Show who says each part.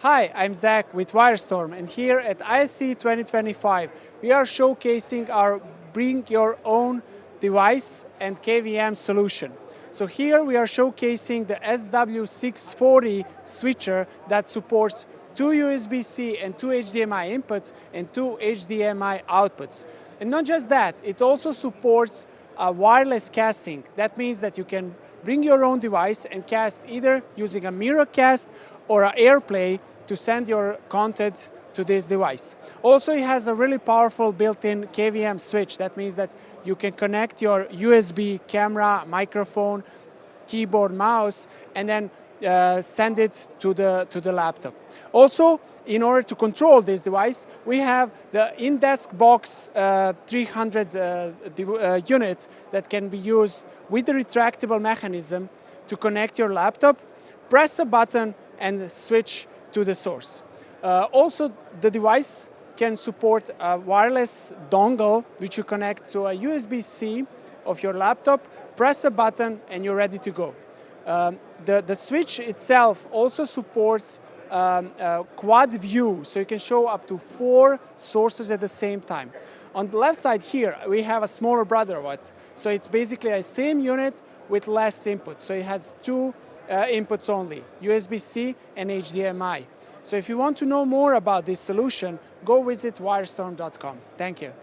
Speaker 1: Hi, I'm Zach with WyreStorm, and here at ISE 2025 we are showcasing our Bring Your Own Device and KVM solution. So here we are showcasing the SW640 switcher that supports 2 USB-C and 2 HDMI inputs and 2 HDMI outputs. And not just that, it also supports wireless casting. That means that you can bring your own device and cast either using a MirrorCast or an AirPlay to send your content to this device. Also, it has a really powerful built-in KVM switch. That means that you can connect your USB camera, microphone, keyboard, mouse, and then send it to the laptop. Also, in order to control this device, we have the in-desk box 300 unit that can be used with the retractable mechanism to connect your laptop, press a button, and switch to the source. Also, the device can support a wireless dongle, which you connect to a USB-C of your laptop, press a button, and you're ready to go. The switch itself also supports quad view, so you can show up to 4 sources at the same time. On the left side here, we have a smaller brother of it. So it's basically a same unit with less input. So it has 2 inputs only, USB-C and HDMI. So if you want to know more about this solution, go visit WyreStorm.com. Thank you.